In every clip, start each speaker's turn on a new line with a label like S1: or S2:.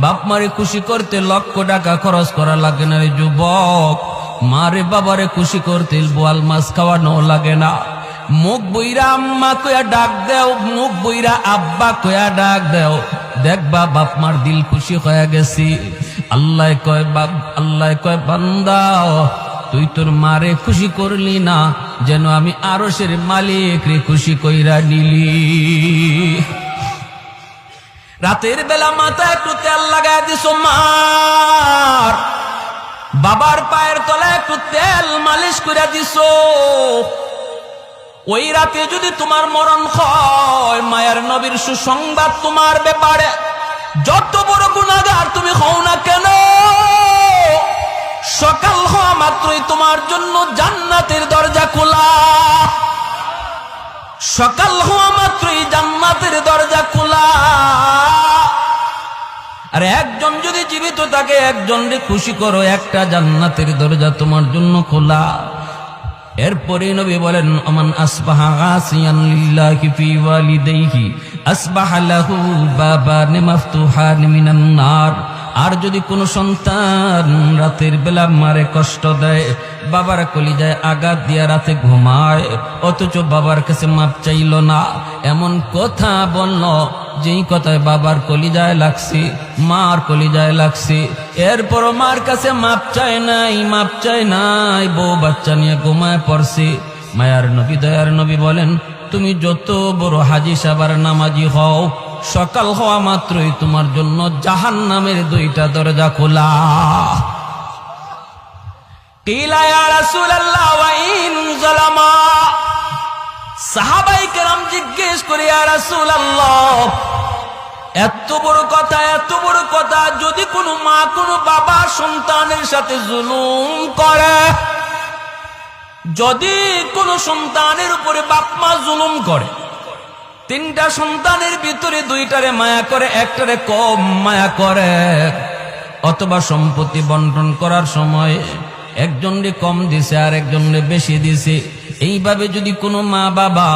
S1: বাপ মারে খুশি করতে লক্ষ টাকা খরচ করা লাগে না রে যুবক। মারে বাবারে খুশি করতে বোয়াল মাছ খাওয়ানো লাগে না। মুখ বইরা আম্মা কয়া ডাক দেও, মুখ বইরা আব্বা কয়া ডাক দেও, দেখবা বাপ মার দিল খুশি হয়ে গেছি। আল্লাহ কয় বান্দা তুই তোর মারে খুশি করলি না, যেন আমি আরশের মালিক রে খুশি কইরা নিলি। রাতের বেলা মাথায় একটু তেল লাগায় দিছো মার, বাবার পায়ের তলায় একটু তেল মালিশ করে দিছো। ওই রাতে যদি তোমার মরণ হয়, মায়ের নবীর সুসংবাদ তোমার ব্যাপারে, যত বড় গুনাহগার তুমি হও না কেন, সকাল হওয়া মাত্রই তোমার জন্য জান্নাতের দরজা খোলা। সকাল হওয়া মাত্রই জান্নাতের দরজা খোলা। আর একজন যদি জীবিত থাকে, একজনকে খুশি করো, একটা জান্নাতের দরজা তোমার জন্য খোলা। এরপরে নবী বলেন, আমান আসবাহা আসিয়ান লিল্লাহি ফি ওয়ালিদাইহি আসবাহা লাহু বাবান মাফতুহান মিনান নার। আর যদি কোনো সন্তান রাতের বেলা মারে কষ্ট দেয়, বাবার কলিজায় আঘাত দিয়া রাতে ঘুমায়, অথচ বাবার কাছে মাপ চাইল না, এমন কথা বলল যেই কথায় বাবার কলিজায় লাগছে, মার কলিজায় লাগছে, এরপরও মার কাছে মাপ চায় নাই, বউ বাচ্চা নিয়ে ঘুমায় পড়ছে। মায়ার নবী দয়ার নবী বলেন, তুমি যত বড় হাজি সাবার নামাজি হও, সকাল হওয়া মাত্রই তোমার জন্য জাহান্নামের দুইটা দরজা খোলা। কিলা ইয়া রাসূলুল্লাহ ওয়া ইন যালামা। সাহাবায়ে কেরাম জিজ্ঞেস করে, ইয়া রাসূলুল্লাহ এত বড় কথা, যদি কোনো মা কোনো বাবা সন্তানের সাথে জুলুম করে, যদি কোনো সন্তানের উপরে বাপ মা জুলুম করে, তিনটা সন্তানের ভিতরে দুইটারে মায়া করে, একটারে কম মায়া করে, অথবা সম্পত্তি বন্টন করার সময় একজনরে কম দিছে আর একজনরে বেশি দিছে, এইভাবে যদি কোনো মা বাবা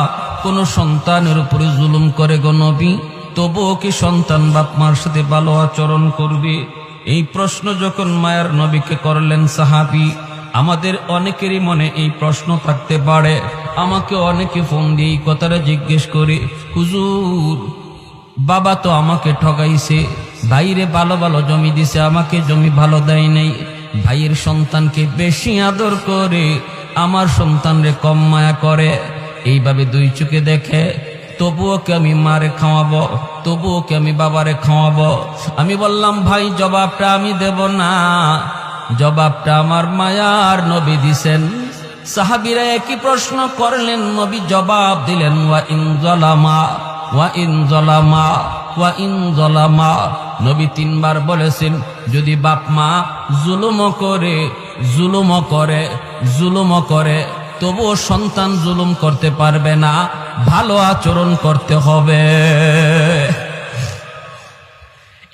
S1: কোনো সন্তানের উপরে জুলুম করে গো নবী, তবুও কি সন্তান বাপ মার সাথে ভালো আচরণ করবে? এই প্রশ্ন যখন মায়ের নবীকে করলেন সাহাবী, আমাদের অনেকেরই মনে এই প্রশ্ন থাকতে পারে। আমাকে অনেকে ফোন দিয়ে এই কথাটা জিজ্ঞেস করে, হুজুর বাবা তো আমাকে ঠকাইছে, ভাইরে ভালো ভালো জমি দিছে, আমাকে জমি ভালো দেয় নাই, ভাইয়ের সন্তানকে বেশি আদর করে, আমার সন্তানরে কম মায়া করে, এইভাবে দুই চোখে দেখে, তবুও কি আমি মারে খাওয়াবো, তবুও কি আমি বাবারে খাওয়াবো? আমি বললাম, ভাই জবাবটা আমি দেব না, জবাবটা আমার মায়ার নবী দিছেন। সাহাবীরা একই প্রশ্ন করলেন, নবী জবাব দিলেন, ওয়া ইন যালামা ওয়া ইন যালামা ওয়া ইন যালামা। নবী তিনবার বলেছেন, যদি বাপ মা জুলুম করে তবুও সন্তান জুলুম করতে পারবে না, ভালো আচরণ করতে হবে।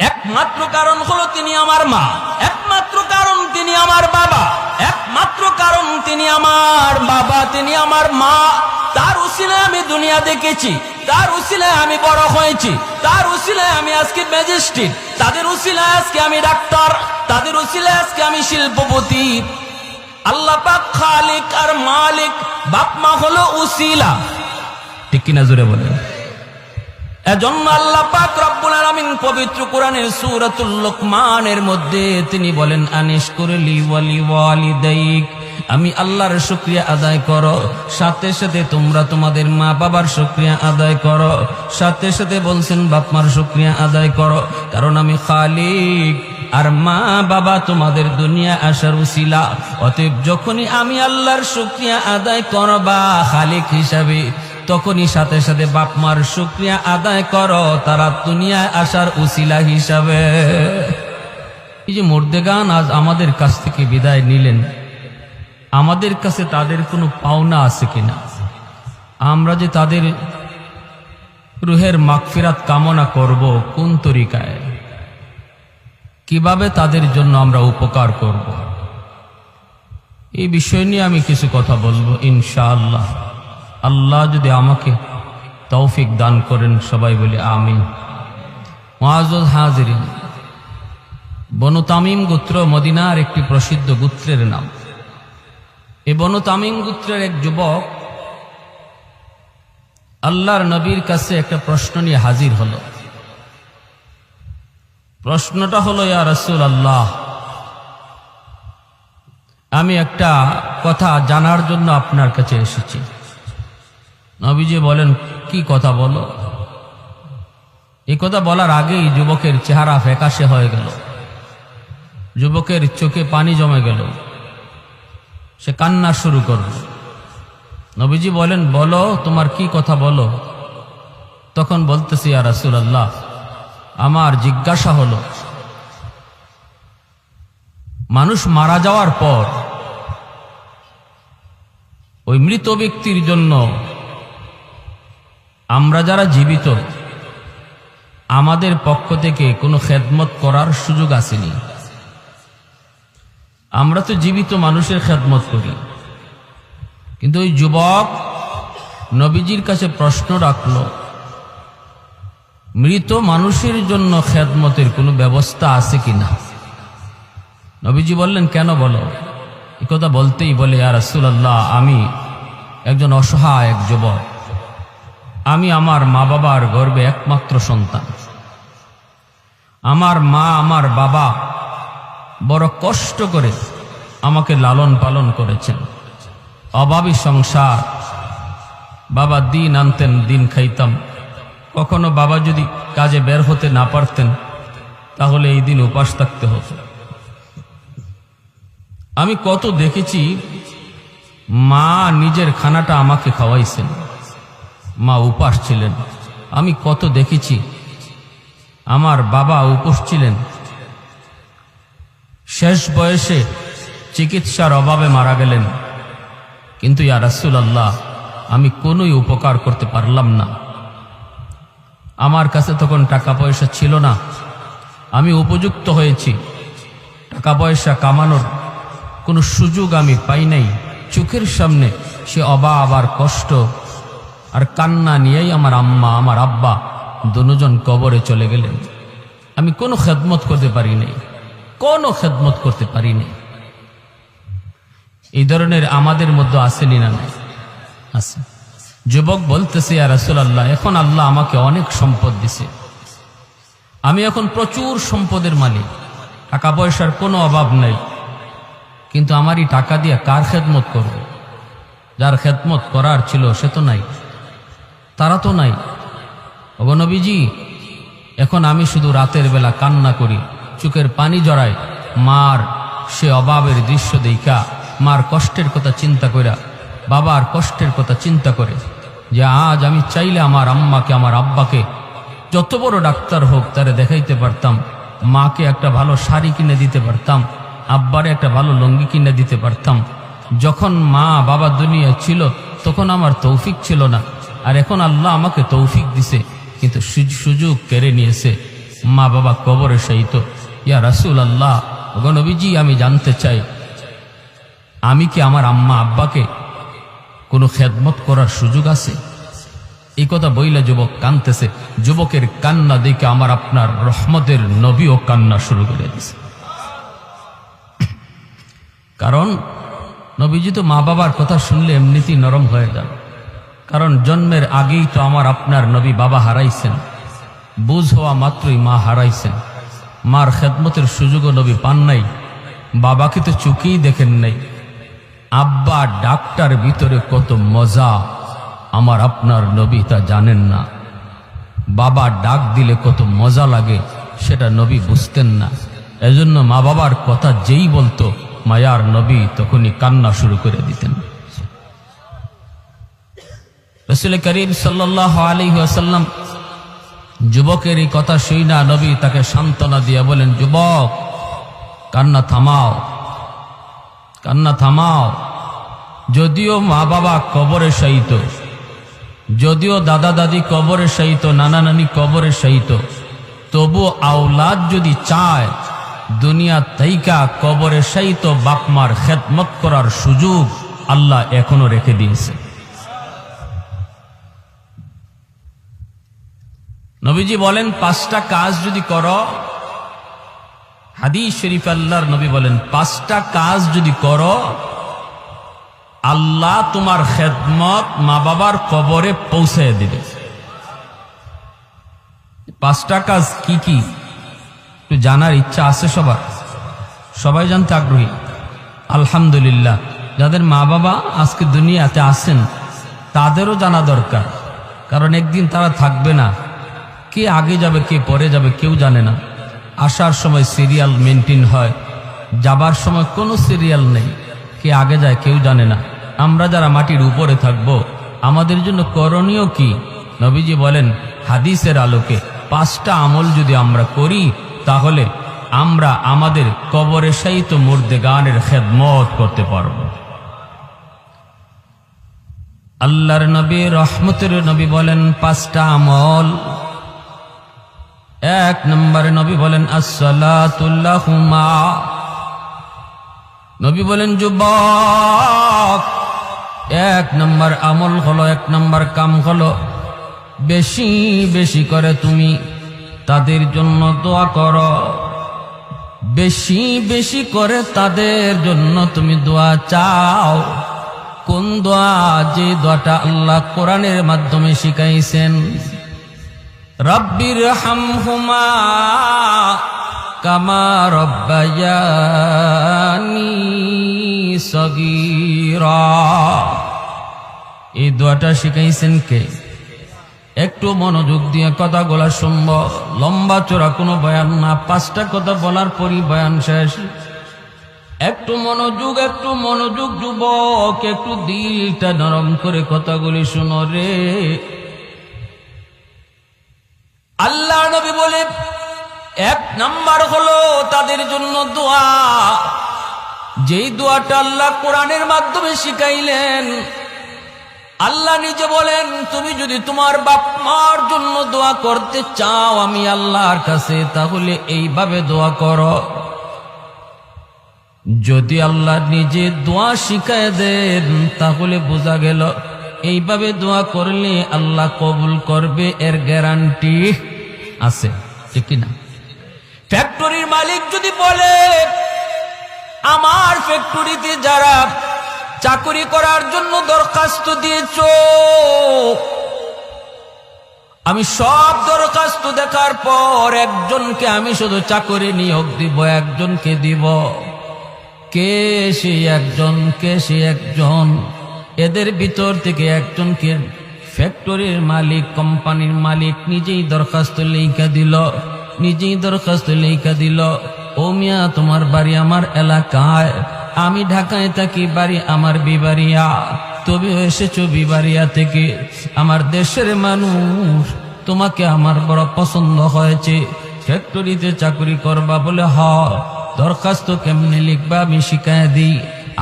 S1: একমাত্র কারণ হলো তিনি আমার মা, একমাত্র কারণ তিনি আমার বাবা, একমাত্র কারণ তিনি আমার বাবা, তিনি আমার মা। তার উসিলায় আমি দুনিয়া দেখেছি, তার উসিলায় আমি বড় হয়েছি, তার উসিলায় আমি আজকে ম্যাজিস্ট্রেট, তাদের উসিলায় আজকে আমি ডাক্তার, তাদের উসিলায় আজকে আমি শিল্পপতি। আল্লাহ পাক খালিক আর মালিক, বাপ মা হলো উসিলা, ঠিক কিনা জোরে বলেন? এজন্য আল্লাহ পাক রব্বুল আলামিন পবিত্র কোরআনের সূরাতুল লুকমানের মধ্যে তিনি বলেন, আনিশকুরলি ওয়ালি ওয়ালিদাইক, আমি আল্লাহর শুকরিয়া আদায় করো, সাথে সাথে তোমরা তোমাদের মা বাবার শুকরিয়া আদায় করো, সাথে সাথে বলছেন বাপ মার শুকরিয়া আদায় করো, কারণ আমি খালিক আর মা বাবা তোমাদের দুনিয়া আসার উসিলা। অতএব যখনই আমি আল্লাহর শুকরিয়া আদায় করবা খালিক হিসাবে, তখনই সাথে সাথে বাপ মার শুকরিয়া আদায় করো তারা দুনিয়ায় আসার উসিলা হিসাবে। এই যে মুর্দেগান আজ আমাদের কাছ থেকে বিদায় নিলেন, আমাদের কাছে তাদের কোনো পাওনা আছে কিনা? আমরা যে তাদের রুহের মাগফিরাত কামনা করব, কোন তরিকায়, কিভাবে তাদের জন্য আমরা উপকার করব, এই বিষয় নিয়ে আমি কিছু কথা বলবো ইনশাআল্লাহ। আল্লাহ যদি আমাকে তৌফিক দান করেন, সবাই বলি আমিন। মুআজ্জাজ হাজিরিন, বনু তামিম গোত্র মদিনার একটি প্রসিদ্ধ গোত্রের নাম। এই বনু তামিম গোত্রের এক যুবক আল্লাহর নবীর কাছে একটা প্রশ্ন নিয়ে হাজির হলো। প্রশ্নটা হলো, ইয়া রাসূলুল্লাহ, আমি একটা কথা জানার জন্য আপনার কাছে এসেছি। নবীজি বলেন, কি কথা বলো? এই কথা বলার আগেই যুবকের চেহারা ফ্যাকাশে হয়ে গেল, যুবকের চোখে পানি জমে গেল, সে কান্না শুরু করল। নবীজি বলেন, বলো তোমার কি কথা বলো। তখন বলতেছি, ইয়া রাসূলুল্লাহ, আমার জিজ্ঞাসা হলো, মানুষ মারা যাওয়ার পর ওই মৃত ব্যক্তির জন্য আমরা যারা জীবিত, আমাদের পক্ষ থেকে কোনো খেদমত করার সুযোগ আসেনি। আমরা তো জীবিত মানুষের খেদমত করি, কিন্তু ওই যুবক নবীজির কাছে প্রশ্ন রাখলো, মৃত মানুষের জন্য খেদমতের কোনো ব্যবস্থা আছে কিনা। নবীজি বললেন, কেন বলো। এই কথা বলতেই বলে, ইয়া রাসূলুল্লাহ, আমি একজন অসহায় এক যুবক, আমি আমার মা বাবার গর্ভে একমাত্র সন্তান। আমার মা আমার বাবা বড় কষ্ট করে আমাকে লালন পালন করেছেন। অভাবী সংসার, বাবা দিন আনতেন, দিন খাইতাম। কখনো বাবা যদি কাজে বের হতে না পারতেন, তাহলে এই দিন উপাস থাকতে হতো। আমি কত দেখেছি, মা নিজের খানাটা আমাকে খাওয়াইছেন, মা উপাস ছিলেন। আমি কত দেখেছি আমার বাবা উপোস ছিলেন, শেষ বয়সে চিকিৎসার অভাবে মারা গেলেন। কিন্তু ইয়া রাসূলুল্লাহ, আমি কোনোই উপকার করতে পারলাম না। আমার কাছে তখন টাকা পয়সা ছিল না, আমি উপযুক্ত হয়েছি, টাকা পয়সা কামানোর কোনো সুযোগ আমি পাই নাই। চোখের সামনে সে অভাব আর কষ্ট আর কান্না নিয়েই আমার আম্মা আমার আব্বা দুজন কবরে চলে গেলেন। আমি কোনো খেদমত করতে পারি নাই, কোনো খেদমত করতে পারি নাই। এই ধরনের আমাদের মধ্যে আসেনি না? নাই, আছে। যুবক বলতেছে, ইয়া রাসূলুল্লাহ, এখন আল্লাহ আমাকে অনেক সম্পদ দিছে, আমি এখন প্রচুর সম্পদের মালিক, টাকা পয়সার কোনো অভাব নাই, কিন্তু আমারই টাকা দিয়ে কার খেদমত করব? যার খেদমত করার ছিল সে তো নাই, তারা তো নাই। ওগো নবীজি, এখন আমি শুধু রাতের বেলা কান্না করি, চোখের পানি জড়ায়, মার সে অভাবের দৃশ্য দেখা, মার কষ্টের কথা চিন্তা কইরা, বাবার কষ্টের কথা চিন্তা করে, যে আজ আমি চাইলে আমার আম্মাকে আমার আব্বাকে যত বড় ডাক্তার হোক তারে দেখাইতে পারতাম, মাকে একটা ভালো শাড়ি কিনে দিতে পারতাম, আব্বারে একটা ভালো লুঙ্গি কিনে দিতে পারতাম। যখন মা বাবা দুনিয়া ছিল তখন আমার তৌফিক ছিল না, আর এখন আল্লাহ আমাকে তৌফিক দিছে, কিন্তু সুযোগ কেড়ে নিয়েছে, মা বাবা কবরে শায়িত। ইয়া রাসূলুল্লাহ, ওগো নবীজি, আমি জানতে চাই, আমি কি আমার আম্মা আব্বাকে কোনো খেদমত করার সুযোগ আছে? এই কথা বইলা যুবক কানতেছে। যুবকের কান্না দেখে আমার আপনার রহমতের নবীও কান্না শুরু করে দিয়েছে। কারণ নবীজি তো মা বাবার কথা শুনলে এমনিতেই নরম হয়ে যান। কারণ জন্মের আগেই তো আমার আপনার নবী বাবা হারাইছেন, বুঝ হওয়া মাত্রই মা হারাইছেন, মার খেদমতের সুযোগও নবী পান নাই, বাবাকে তো চোখেই দেখেন নাই। আব্বা ডাক্তার ভিতরে কত মজা আমার আপনার নবী তা জানেন না। বাবা ডাক দিলে কত মজা লাগে সেটা নবী বুঝতেন না। এজন্য মা বাবার কথা যেই বলতো মায়ার নবী তখনই কান্না শুরু করে দিতেন। রাসূল করিম সাল্লাল্লাহু আলাইহি ওয়াসাল্লাম যুবকের এই কথা শুইনা নবী তাকে সান্ত্বনা দিয়ে বলেন, যুবক, কান্না থামাও, কান্না থামাও। যদিও মা বাবা কবরে শায়িত, যদিও দাদা দাদি কবরে শায়িত, নানা নানি কবরে শায়িত, তবু আওলাদ যদি চায় দুনিয়া তাইকা কবরে শায়িত বাপ মার খেদমত করার সুযোগ আল্লাহ এখনো রেখে দিয়েছে। নবীজি বলেন, 5টা কাজ যদি করো হাদিস শরীফ আল্লাহর নবী বলেন, 5টা কাজ যদি করো আল্লাহ তোমার খেদমত মা বাবার কবরে পৌঁছে দিবে। 5টা কাজ কি কি একটু জানার ইচ্ছা আছে সবার? সবাই জানতে আগ্রহী? আলহামদুলিল্লাহ। যাদের মা বাবা আজকে দুনিয়াতে আছেন তাদেরও জানা দরকার, কারণ একদিন তারা থাকবে না। কে আগে যাবে কে পরে যাবে কেউ জানে না। আসার সময় সিরিয়াল মেনটেন হয়, যাবার সময় কোনো সিরিয়াল নেই, কে আগে যায় কেউ জানে না। আমরা যারা মাটির উপরে থাকবো আমাদের জন্য করণীয় কি? নবীজি বলেন হাদিসের আলোকে 5টা আমল যদি আমরা করি তাহলে আমরা আমাদের কবরে শায়িত মুর্দেগানের খেদমত করতে পারব। আল্লাহর নবী রহমতের নবী বলেন 5টা আমল। 1 নম্বরে নবী বলেন আসসালাতু লাহুমা। নবী বলেন যুবক 1 নম্বর আমল হলো, 1 নম্বর কাম হলো বেশি বেশি করে তুমি তাদের জন্য দোয়া করো। বেশি বেশি করে তাদের জন্য তুমি দোয়া চাও। কোন দোয়া? যে দোয়াটা আল্লাহ কোরআনের মাধ্যমে শিখাইছেন, রব্বির হামহুমা কামা রব্বায়ানি সগীরা। এই দোয়াটা শিখাইছেন কে? একটু মনোযোগ দিয়ে কথাগুলা শুনব। লম্বা চোরা কোনো বয়ান না, 5টা কথা বলার পরই বয়ান শেষ। একটু মনোযোগ যুবক, একটু দিলটা নরম করে কথাগুলি শুনো রে। আল্লাহ নবী বলে 1 নাম্বার হলো তাদের জন্য দোয়া। যেই দোয়াটা আল্লাহ কোরআনের মাধ্যমে শিখাইলেন। আল্লাহ নিজে বলেন তুমি যদি তোমার বাপ মার জন্য দোয়া করতে চাও আমি আল্লাহর কাছে, তাহলে এইভাবে দোয়া করো। যদি আল্লাহ নিজে দোয়া শিখায় দেন তাহলে বোঝা গেল এইভাবে দোয়া করলে আল্লাহ কবুল করবে, এর গ্যারান্টি আছে, ঠিক কিনা? ফ্যাক্টরির মালিক যদি বলে আমার ফ্যাক্টরিতে যারা চাকরি করার জন্য দরখাস্ত দিয়েছো, আমি সব দরখাস্ত দেখার পর একজনকে আমি শুধু চাকরি নিয়োগ দিব, একজনকে দিব। কে সেই একজন? এদের ভিতর থেকে একজনকে ফ্যাক্টরির মালিক, কোম্পানির মালিক নিজেই দরখাস্ত লেখা দিল। ও মিয়া, তোমার বাড়ি আমার এলাকায়, আমি ঢাকায় থাকি, বাড়ি আমার বিবাড়িয়া, তুমি এসেছো বিবাড়িয়া থেকে। আমার দেশের মানুষ, তোমাকে আমার বড় পছন্দ হয়েছে, ফ্যাক্টরিতে চাকরি করবা বলে। দরখাস্ত কেমনে লিখবা আমি শিখায় দিই।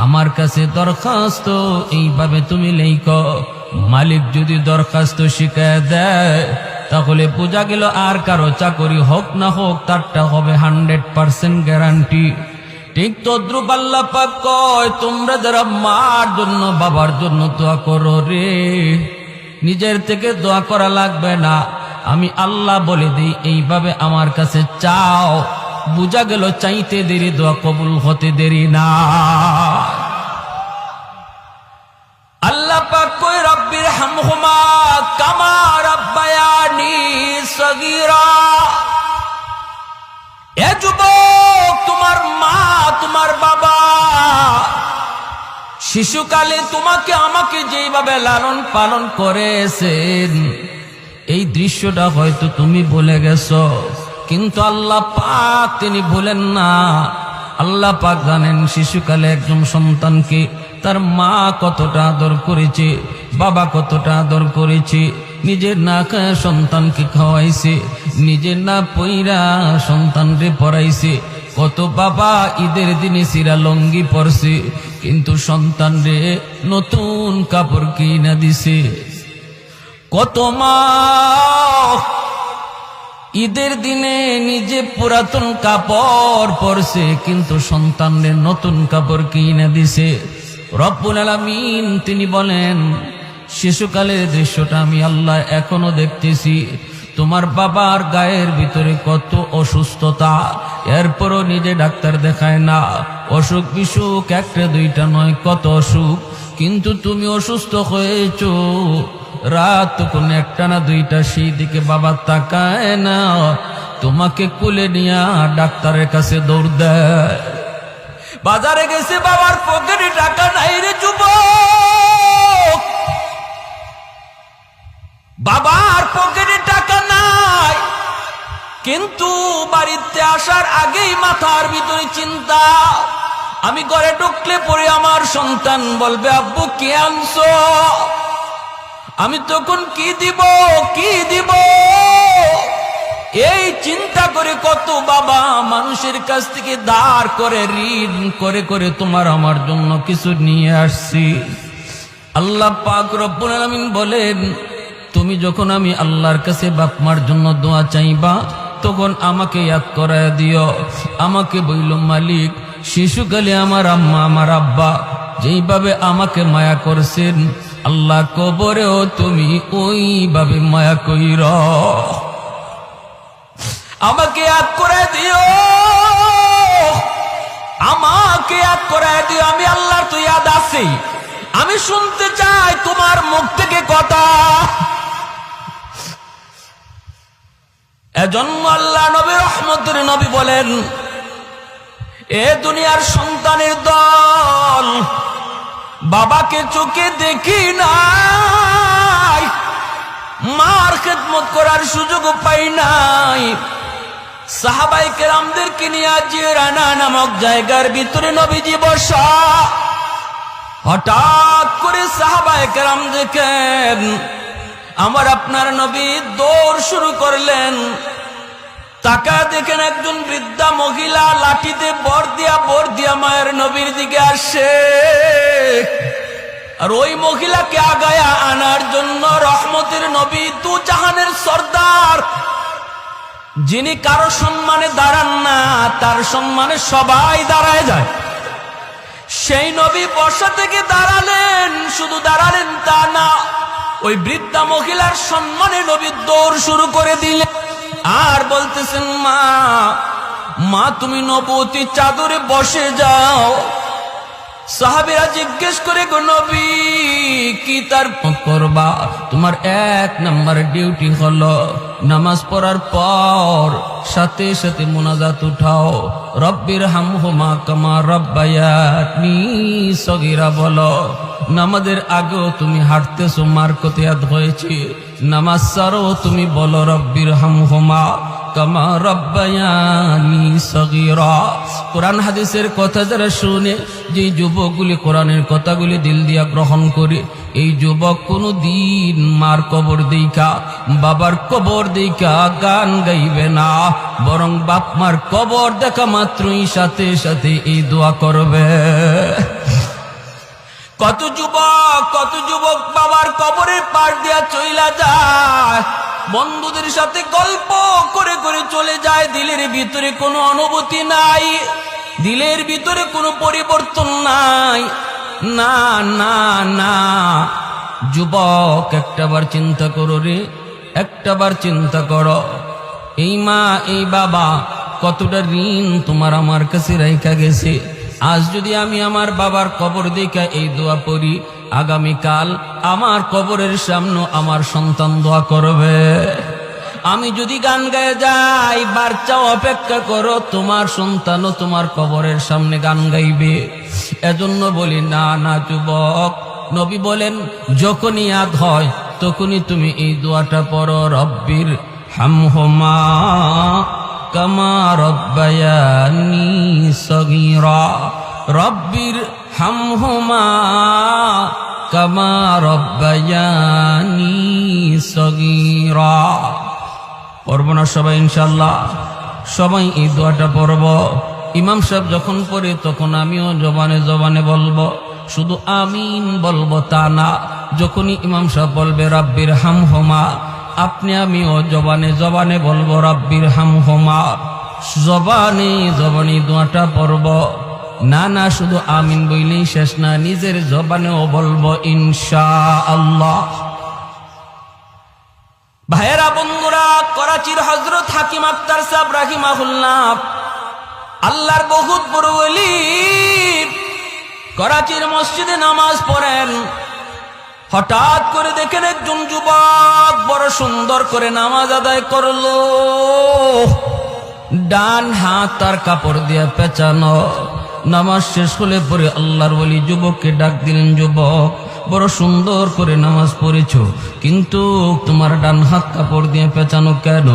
S1: আমার কাছে দরখাস্ত এইভাবে তুমি লেখো। মালিক যদি দরখাস্ত শিখায় দেয় তাহলে বোঝা গেল আর কারো চাকরি হোক না হোক তারটা হবে 100% গ্যারান্টি। ঠিক তদ্রুপ আল্লাহ পাক কয় তোমরা যারা মার জন্য বাবার জন্য দোয়া করো রে, নিজের থেকে দোয়া করা লাগবে না, আমি আল্লাহ বলে দিই এইভাবে আমার কাছে চাও। বুঝা গেল চাইতে দেরি দোয়া কবুল হতে দেরি না। আল্লাহ পাক কয় রব্বির হামহুমা কামা রাব্বায়ানি সগীরা। এ যুবক, তোমার মা তোমার বাবা শিশুকালে তোমাকে আমাকে যেইভাবে লালন পালন করেছেন, এই দৃশ্যটা হয়তো তুমি ভুলে গেছো, কিন্তু আল্লাহ পাক তিনি ভুলেন না। আল্লাহ পাক জানেন শিশুকালে একজন সন্তানকে তার মা কতটা আদর করেছে, বাবা কতটা আদর করেছে। নিজের না খায় সন্তানকে খাওয়াইছে, নিজের না পইরা সন্তানকে পড়াইছে। কত বাবা ঈদের দিনে সিরা লঙ্গি পরছে, কিন্তু সন্তানরে নতুন কাপড় কিনা দিছে। কত মা ঈদের দিনে নিজে পুরাতন কাপড় পরছে, কিন্তু সন্তানদের নতুন কাপড় কিনে দিছে। রব্বুল আলামিন তিনি বলেন শিশুকালের দৃশ্যটা আমি আল্লাহ এখনো দেখতেছি। তোমার বাবার গায়ের ভিতরে কত অসুস্থতা, এরপরও নিজে ডাক্তার দেখায় না। অসুখ বিসুখ একটা দুইটা নয়, কত অসুখ, কিন্তু তুমি অসুস্থ হয়েছো। রাত কোন একটা না দুইটা, সেই দিকে বাবা তাকায় না, তোমাকে কুলে নিয়ে ডাক্তারের কাছে দৌড় দেয়। বাজারে গেছে, বাবার পকেটে টাকা নাই রে যুবক, বাবার পকেটে টাকা নাই। কিন্তু বাড়িতে আসার আগেই মাথার ভিতরে চিন্তা, আমি ঘরে ঢুকলে পরে আমার সন্তান বলবে আব্বু কি আনছো, আমি তখন কি দিব কি দিব। এই চিন্তা করে কত বাবা মানুষের কাছ থেকে ধার করে ঋণ করে করে তোমার আমার জন্য কিছু নিয়ে আসছি। আল্লাহ পাক রব্বুল আলামিন বলেন, তুমি যখন আমি আল্লাহর কাছে বাপ মার জন্য দোয়া চাইবা, তখন আমাকে ইয়াদ করায় দিও। আমাকে বইল মালিক, শিশুকালে আমার আম্মা আমার আব্বা যেইভাবে আমাকে মায়া করছেন, আল্লাহ কবরেও তুমি ওইভাবে মায়া কইর। আমাকে ইয়াদ করে দিও, আমাকে ইয়াদ করে দিও। আমি আল্লাহর তো ইয়াদ আছি, আমি শুনতে চাই তোমার মুখ থেকে কথা। এজন্য আল্লাহ নবী রহমতের নবী বলেন, এ দুনিয়ার সন্তানের দল, বাবাকে চোখে দেখি নাই, মার খেদমত করার সুযোগ পাই নাই। সাহাবায়ে কেরামদেরকে নিয়ে জিরানা নামক জায়গার ভিতরে নবীজি বসা। হঠাৎ করে সাহাবায়ে কেরাম দেখেন আমার আপনার নবী দৌড় শুরু করলেন। তাকা দেখেন একজন বৃদ্ধা মহিলা লাঠিতে বর দিয়া মায়ের নবীর দিকে আসে। আর ওই মহিলাকে আগায়া আনার জন্য রহমতের নবী, দু জাহানের সর্দার, যিনি কারো সম্মানে দাঁড়ান না, তার সম্মানে সবাই দাঁড়ায় যায়, সেই নবী বসা থেকে দাঁড়ালেন। শুধু দাঁড়ালেন তা না, ওই বৃদ্ধা মহিলার সম্মানে নবী দৌড় শুরু করে দিলেন। আর বলতেছেন, মা মা তুমি নবুয়তি চাদরে বসে যাও। সাহাবীরা জিজ্ঞেস করে, গো নবী কি তার করবা? তোমার এক নাম্বার ডিউটি হলো নামাজ পড়ার পর সাথে সাথে মুনাজাত উঠাও, রব্বির হামহুমা কামা রাব্বায়ানি সগীরা বলো। নামাজের আগেও তুমি হাঁটতেছো, মার কতিয়াত হয়েছে, নামাজ ছাড়ো তুমি বলো রব্বির হামহুমা কামা রাব্বায়ানি সগীরা। কোরআন হাদিসের কথা যারা শুনে, যে যুবকগুলি কোরআনের কথাগুলি দিল দিয়া গ্রহণ করে, এই যুবক কোনো দিন মার কবর দেখা বাবার কবর দেখা গান গাইবে না, বরং বাপ মার কবর দেখা মাত্রই সাথে সাথে এই দোয়া করবে। কত যুবক বাবার কবরের পাশ দিয়া চইলা যায়, বন্ধুদের সাথে গল্প করে করে চলে যায়, দিলের ভিতরে কোনো অনুভূতি নাই, দিলের ভিতরে কোনো পরিবর্তন নাই। না না না যুবক, একটাবার চিন্তা করো রে, একটাবার চিন্তা করো, এই মা এই বাবা কতটা ঋণ তোমার আমার কাছে রাইখা গেছে। আজ যদি আমি আমার বাবার কবর দেখা এই দোয়া পড়ি, আগামীকাল আমার কবরের সামনে আমার সন্তান দোয়া করবে। আমি যদি গান গায়ে যাই, বাচ্চাও অপেক্ষা করো, তোমার সন্তানও তোমার কবরের সামনে গান গাইবে। এজন্য বলি, না না যুবক, নবী বলেন যখনই ইয়াদ হয় তখনই তুমি এই দোয়াটা পড়ো, রব্বির হামহুমা কামা রাব্বায়ানি সগীরা, রব্বির হামহুমা কামা রাব্বায়ানি সগীরা। পড়ব না সবাই ইনশাআল্লাহ? সবাই এই দোয়াটা পড়ব। ইমাম সাহেব যখন পড়ে তখন আমিও জবানে জবানে বলবো, শুধু আমিন বলবো তা না, যখনই ইমাম সাহেব বলবে রাব্বির হামহুমা, আপনি আমিও জবানে জবানে বলবো রাব্বির হামহুমা, জবানে জবানে দোয়াটা পড়ব। না না শুধু আমিন বইলেই শেষ না, নিজের জবানেও বলবো ইনশাআল্লাহ। ভাইয়েরা বন্ধুরা, করাচির হযরত হাকিম আক্তার সাহেব রাহিমাহুল্লাহ আল্লাহর বহুত বড় ওলি, করাচির মসজিদে নামাজ পড়েন। হঠাৎ করে দেখেন একজন যুবক বড় সুন্দর করে নামাজ আদায় করলো, ডান হাত তার কাপড় দিয়ে পেঁচানো। নামাজ শেষ হলে পরে আল্লাহর ওলি যুবককে ডাক দিলেন, যুবক বড় সুন্দর করে নামাজ পড়েছো, কিন্তু তোমার ডান হাত কাপড় দিয়ে পেঁচানো কেন?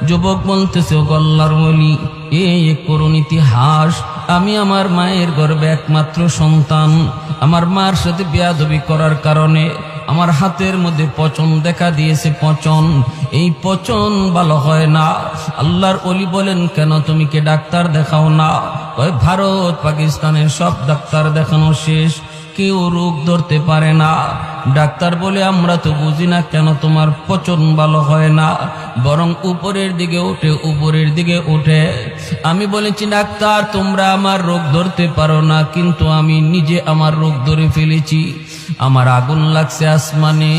S1: যুবক বলতেছে, ও আল্লাহর ওলি, এই করুণ ইতিহাস, আমি আমার মায়ের গর্ভে একমাত্র সন্তান। আমার মার সাথে বেয়াদবি করার কারণে আমার হাতের মধ্যে পচন দেখা দিয়েছে। পচন, এই পচন ভালো হয় না। আল্লাহর ওলি বলেন, কেন তুমি কি ডাক্তার দেখাও না? ওই ভারত পাকিস্তানের সব ডাক্তার দেখানো শেষ, কেউ রোগ ধরতে পারে না। ডাক্তার বলে, আমরা তো বুঝি না কেন তোমার পচন ভালো হয় না, বরং উপরের দিকে ওঠে, উপরের দিকে ওঠে। আমি বলেছি, ডাক্তার তোমরা আমার রোগ ধরতে পারো না, কিন্তু আমি নিজে আমার রোগ ধরে ফেলেছি। আমার আগুন লাগছে আসমানে,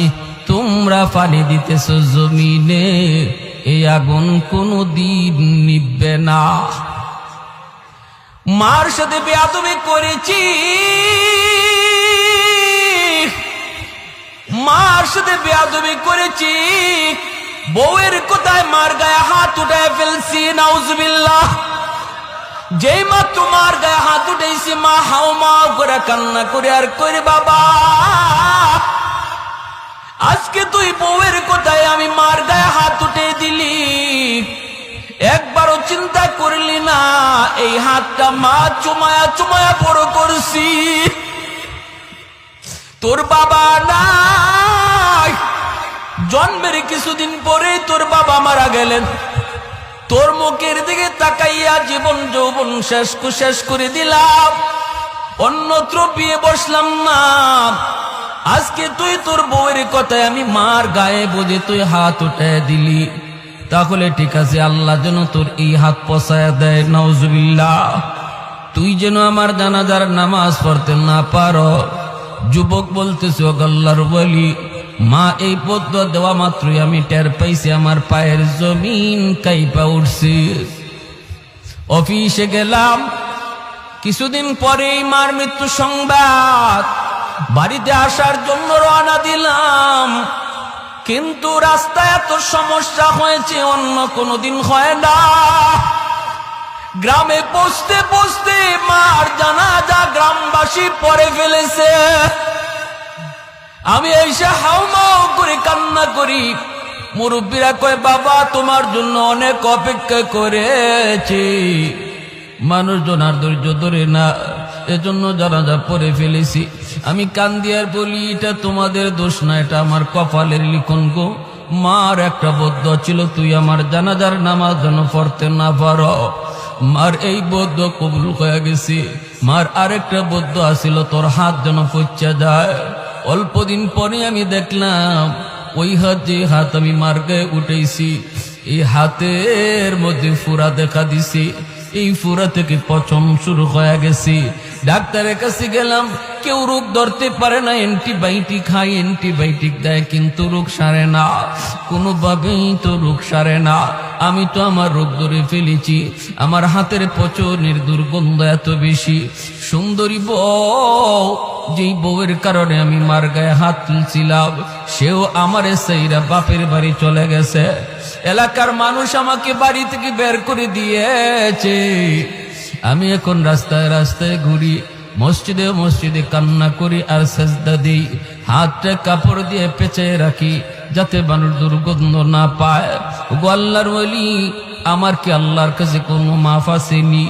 S1: তোমরা পানি দিতেছ জমিনে, এই আগুন কোনো দিন নিভবে না। মার সাথে বেয়াদবি করেছি, মার সাথে বেয়াদবি করেছি, বউয়ের কোথায় মার গায়ে হাত উঠায় ফেলছি, নাউজুবিল্লাহ। যেই মাত্র মার গায়ে হাত উঠেছি, মা হাও মাও করে কান্না করে আর করে, বাবা আজকে তুই বউয়ের কোথায় আমি মার গায়ে হাত উঠে দিলি, একবারও চিন্তা করলি না এই হাতটা মা চুমায়া চুমায়া বড় করছি। তোর বাবা নাই, জন্মের কিছুদিন পরে তোর বাবা মারা গেলেন। তোর মুখের দিকে তাকাইয়া জীবন যৌবন শেষ করে দিলাম, অন্যত্র বিয়ে বসলাম না। আজকে তুই তোর বউয়ের কথায় আমি মার গায়ে বুঝে তুই হাত উঠে দিলি, তাহলে ঠিক আছে, আল্লাহ যেন তোর এই হাত পছায়া দেয়, নাউজুবিল্লাহ। তুই যেন আমার জানাজার নামাজ পড়তে না পারো। যুবক বলতেছে, ও আল্লাহর ওলি, মা এই পদ্ম দেওয়া মাত্রই আমি টের পাইছি আমার পায়ের জমিন কাইপা উঠছে। অফিসে গেলাম, কিছুদিন পরেই মার মৃত্যু সংবাদ। বাড়িতে আসার জন্য রওনা দিলাম, কিন্তু রাস্তায় এত সমস্যা হয়েছে অন্য কোনোদিন হয় না। গ্রামে পৌঁছতে পৌঁছতে মার জানাজা গ্রামবাসী পড়ে ফেলেছে। আমি এসে হাউমাউ করে কান্না করি। মুরব্বীরা কয়, বাবা তোমার জন্য অনেক অপেক্ষা করেছি। মানুষজন আর ধৈর্য ধরে না, এজন্য জানাজা পড়ে ফেলেছি। আমি কান্দি আর বলি, এটা তোমাদের দোষ না, এটা আমার কপালের লিখন গো। মার একটা বদ্ধ ছিল, তুই আমার জানাজার নামাজ যেন পড়তে না পারো। মার এই বদ্ধ কবুল হয়ে গেছে। মার আরেকটা বদ্ধ আসিল, তোর হাত যেন পচা যায়। অল্প দিন পরে আমি দেখলাম ওই হাত, যে হাত আমি মার গায়ে উঠেছি, এই হাতের মধ্যে ফুরা দেখা দিছে। এই ফুরা থেকে পচন শুরু হয়ে গেছে। ডাক্তারের কাছে গেলাম, কেউ রোগ ধরতে পারে না, অ্যান্টিবায়োটিক খাই, অ্যান্টিবায়োটিক দেয়, কিন্তু রোগ সারে না, কোনোভাবেই তো রোগ সারে না। আমি তো আমার রোগ ধরে ফেলেছি। আমার হাতের পচনের দুর্গন্ধ এত বেশি। সুন্দরী বউ, যেই বউয়ের কারণে আমি মার গায়ে হাত তুলছিলাম, সেও আমারে সেইরা বাপের বাড়ি চলে গেছে। এলাকার মানুষ আমাকে বাড়ি থেকে বের করে দিয়েছে। আমি এখন রাস্তায় রাস্তায় ঘুরি, মসজিদে মসজিদে কান্না করি আর সেজদা দিই। হাতটা কাপড় দিয়ে পেঁচে রাখি, যাতে মানুষ দুর্গন্ধ না পায়। গো আল্লাহর ওলি, আমার কি আল্লাহর কাছে কোনো মাফ আসেনি?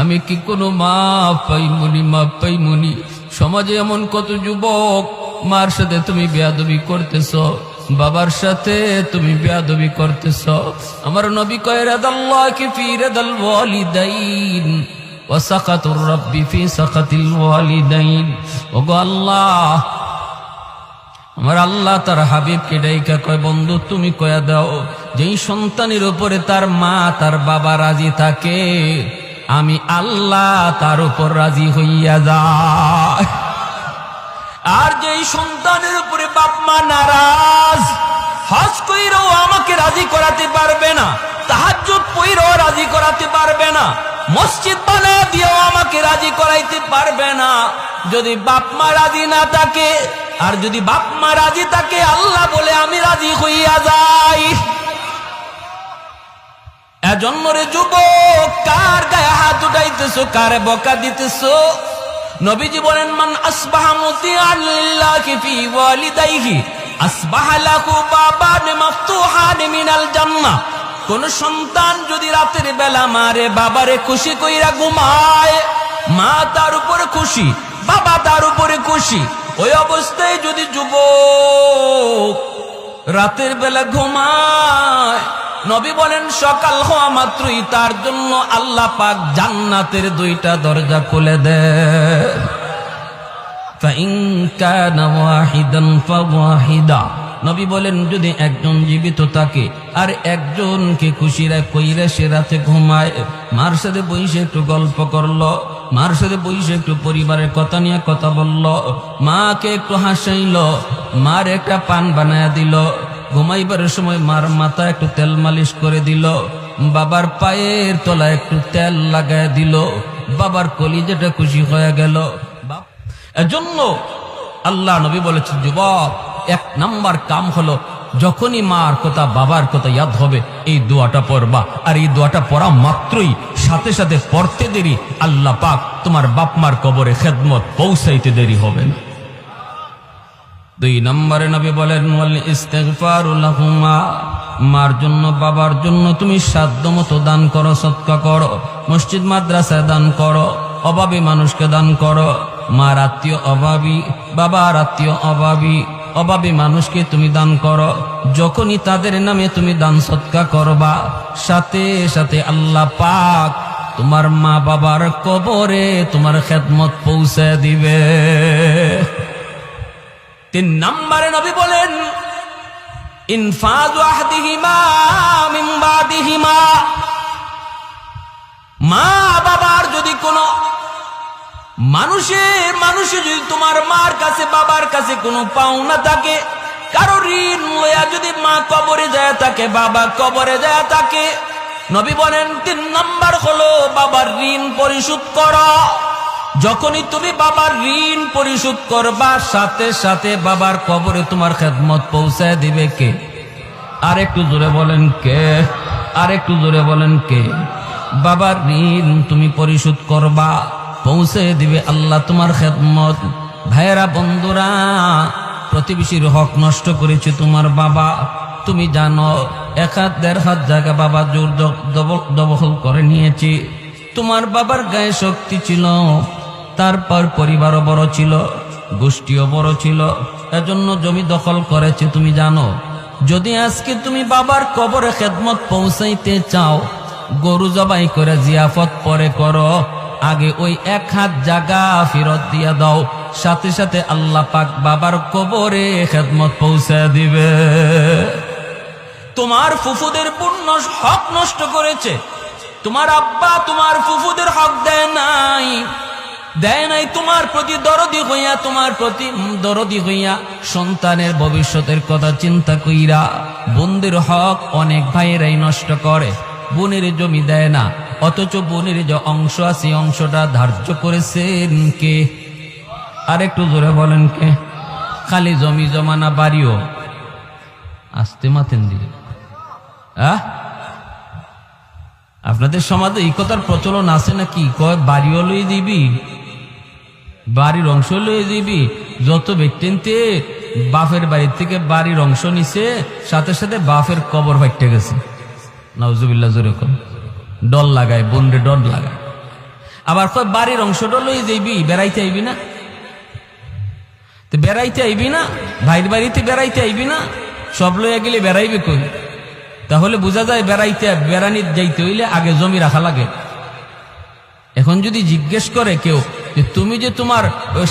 S1: আমি কি কোনো মাফ পাইমনি? মাফ পাইমনি? সমাজে এমন কত যুবক, মার সাথে তুমি বেয়াদবি করতেছ, বাবার সাথে তুমি বেয়াদবি করতেছ। আমার নবী কয়, রাদাল্লাহি ফি রাদাল ওয়ালিদাইন ওয়া সাকাতুর রাব্বি ফি সাকাতিল ওয়ালিদাইন। ওগো আল্লাহ, আমার আল্লাহ তার হাবিবকে ডাইকা কয়, বন্ধু তুমি কয়া দাও, যেই সন্তানের উপরে তার মা তার বাবা রাজি থাকে, আমি আল্লাহ তার উপর রাজি হইয়া যায়। আর যেই সন্তানের উপরে বাপ মা নারাজ, হজ কইরাও আমাকে রাজি করাতে পারবে না, তাহাজ্জুদ পড়াও রাজি করাতে পারবে না, মসজিদ বানায় দিয়েও আমাকে রাজি করাইতে পারবে না যদি বাপ মা রাজি না থাকে। আর যদি বাপ মা রাজি থাকে আল্লাহ বলে আমি রাজি হইয়া যাই। এজন্য রে যুবক, কার গায়ে হাত উঠাইতেছো, কারে বকা দিতেছো? নবীজি বলেন, মান আসবাহা মুতিআন লিল্লাহি ফি ওয়ালিদাইহি আসবাহা লাহু বাবান মাফতুহান মিনাল জান্নাহ। কোন সন্তান যদি রাতের বেলা মারে বাবারে খুশি কইরা ঘুমায়, মা তার উপরে খুশি, বাবা তার উপরে খুশি, ওই অবস্থায় যদি যুবক রাতের বেলা ঘুমায়, নবী বলেন সকাল হওয়া মাত্রই তার জন্য আল্লাহ পাক জান্নাতের দুইটা দরজা খুলে দেয়। ফাইন কানা ওয়াহিদান ফাওয়াহিদা, নবী বলেন যদি একজন জীবিত থাকে আর একজনকে খুশিরা কইরা সে রাতে ঘুমায়, মার সাথে বইসে একটু গল্প করলো, মার সাথে বইসে একটু পরিবারের কথা নিয়ে কথা বলল, মাকে একটু হাসাইলো, মার একটা পান বানায়া দিল, ঘুমাইবার সময় মার মাথা একটু তেল মালিশ করে দিল, বাবার পায়ের তলায় একটু তেল লাগায় দিল, বাবার কলিজাটা খুশি হয়ে গেল। এজন্য আল্লাহ নবী বলেছেন, যুবক এক নাম্বার কাম হলো যখনই মার কথা বাবার কথা ইয়াদ হবে এই দোয়াটা পড়বা, আর এই দোয়াটা পড়া মাত্রই সাথে সাথে পড়তে দেরি আল্লাহ পাক তোমার বাপ মার কবরে খেদমত পৌঁছাইতে দেরি হবে না। 2 নম্বরে নবী বলেন, ওয়াল ইস্তিগফারু লাহুমা, মার জন্য বাবার জন্য তুমি সাধ্যমতো দান করো, সদকা করো, মসজিদ মাদ্রাসায় দান করো, অভাবী মানুষকে দান করো। মার আত্মীয় অভাবী, বাবার আত্মীয় অভাবী, অভাবী মানুষকে তুমি দান করো। যখনই তাদের নামে তুমি দান সদকা করবা, সাথে সাথে আল্লাহ পাক তোমার মা বাবার কবরে তোমার খেদমত পৌঁছে দিবে। 3 নম্বরে নবী বলেন, ইনফাযু আহদিহিমা মিন বাদিহিমা, মা বাবার যদি কোনো মানুষে যদি তোমার মার কাছে বাবার কাছে কোনো পাওনা থাকে, কারো ঋণ লইয়া যদি মা কবরে যায় থাকে, বাবা কবরে যায় থাকে, নবী বলেন 3 নম্বর হলো বাবার ঋণ পরিশোধ করো। যখনই তুমি বাবার ঋণ পরিশোধ করবা, সাথে সাথে বাবার কবরে তোমার খেদমত পৌঁছায় দিবে কে? আর একটু জোরে বলেন কে? আর একটু জোরে বলেন কে? বাবার ঋণ তুমি পরিশোধ করবা, পৌঁছে দিবে আল্লাহ তোমার খেদমত। ভাইয়েরা, বন্ধুরা, প্রতিবেশীর হক নষ্ট করেছে তোমার বাবা, তুমি জানো 1 হাত 1.5 হাত জায়গা বাবা জোর দখল করে নিয়েছে। তোমার বাবার গায়ে শক্তি ছিল, তারপর পরিবারও বড় ছিল, গোষ্ঠীও বড় ছিল, এজন্য জমি দখল করেছে। তুমি জানো, যদি আজকে তুমি বাবার কবরে খেদমত পৌঁছাইতে চাও, গরু জবাই করে জিয়াফত পরে করো, আগে ওই 1 হাত জায়গা ফেরত দিয়া দাও, সাথে সাথে আল্লাহ পাক বাবার কবরে খেদমত পৌঁছে দিবে। তোমার ফুফুদের পূর্ণ হক নষ্ট করেছে, তোমার আব্বা তোমার ফুফুদের হক দেয় নাই, তোমার প্রতি দরদি হইয়া, তোমার প্রতি দরদি হইয়া, সন্তানের ভবিষ্যতের কথা চিন্তা কইরা বোনদের হক অনেক ভাইয়েরাই নষ্ট করে। বোনের জমি দেয় না, অথচ বোনের যে অংশ আছে অংশটা ধার্য করেছেন কে? আর একটু জোরে বলেন কে? খালি জমি জমানা বাড়িও আসতে মাতেন দিয়ে। আপনাদের সমাজে এই কথার প্রচলন আছে নাকি? কয় বাড়িও লই দিবি, বাড়ির অংশ লই দিবি। যত ব্যক্তিতে বাপের বাড়ি থেকে বাড়ির অংশ নিছে, সাথে সাথে বাপের কবর ফাইটে গেছে। নাউজুবিল্লাহ, জোরে কম ডর লাগায়, বন্ডে ডর লাগায়। আবার কয় বাড়ির অংশটা লই যাইবি, বেড়াইতে আইবি না? তো বেড়াইতে আইবি না, ভাইয়ের বাড়িতে বেড়াইতে আইবি না, সব লইয়া গেলে বেড়াইবে কই? তাহলে বোঝা যায় বেড়ানি যাইতে হইলে আগে জমি রাখা লাগে। এখন যদি জিজ্ঞেস করে কেউ যে তুমি যে তোমার